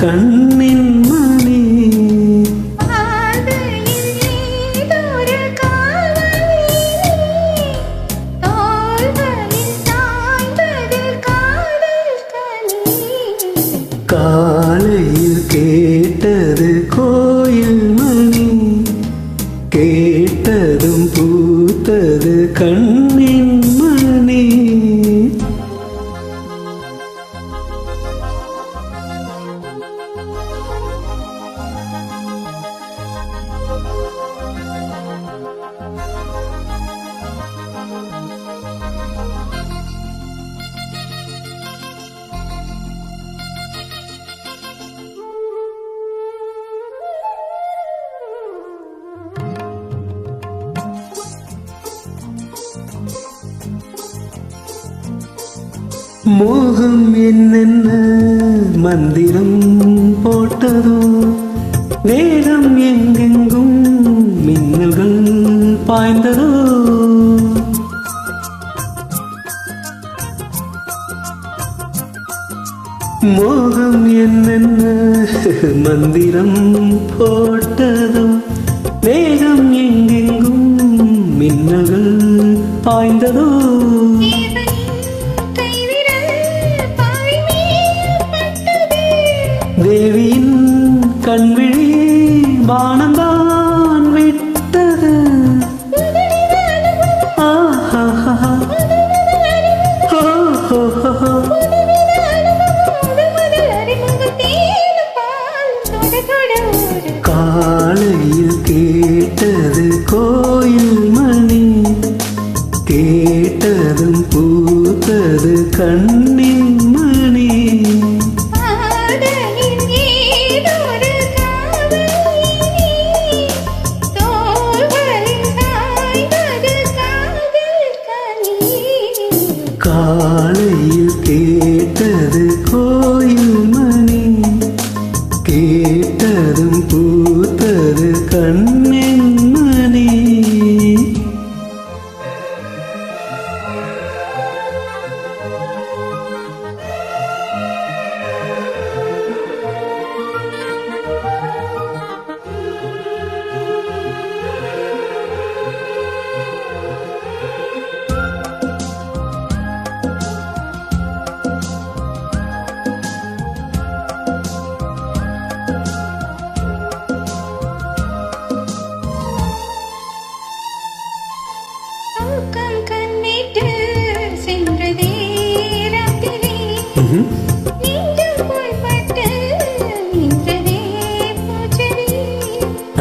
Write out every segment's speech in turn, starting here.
கண்ணின் மணி. காலையில் கேட்டது கோயில் மணி, கேட்டதும் பூத்தது கண்ணின் மணி. மோகம் என்னென்ன மந்திரம் போட்டதோ, வேகம் எங்கெங்கும் மின்னல்கள் பாய்ந்ததோ. மோகம் என்னென்ன மந்திரம் போட்டதோ, வேகம் எங்கெங்கும் மின்னல்கள் பாய்ந்ததோ. தேவியின் கண்விழி வானந்தான் விட்டது. காலையில் கேட்டது கோயில் மணி, கேட்டதும் பூத்தது கண்ணின் மணி. காலையில் கேட்டது கோயில் மணி, கேட்டதும் பூத்தது கண்ணின் மணி.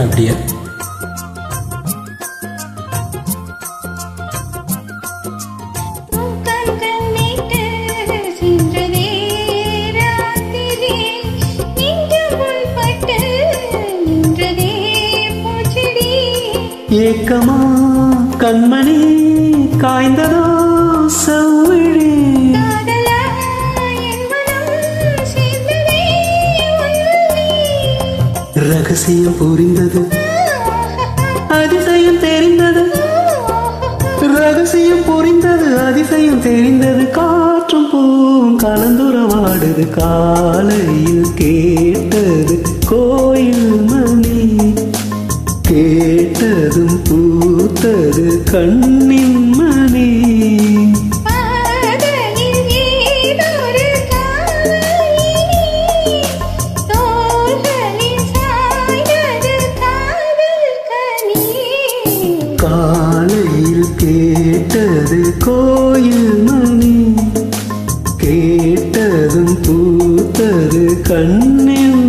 அப்படியா? ஏக்கமா கண்மணி காய்ந்ததோ செவ்விழி. ரகசியம் புரிந்தது, அதிசயம் தெரிந்தது. ரகசியம் புரிந்தது, அதிசயம் தெரிந்தது. காற்றும் பூவும் கலந்துறவாடுது. காலையில் கேட்டது கோயில் மணி, கேட்டதும் பூத்தது கண்ணின் மணி. காலையில் கேட்டது கோயில் மணி, கேட்டதும் பூத்தது கண்ணின்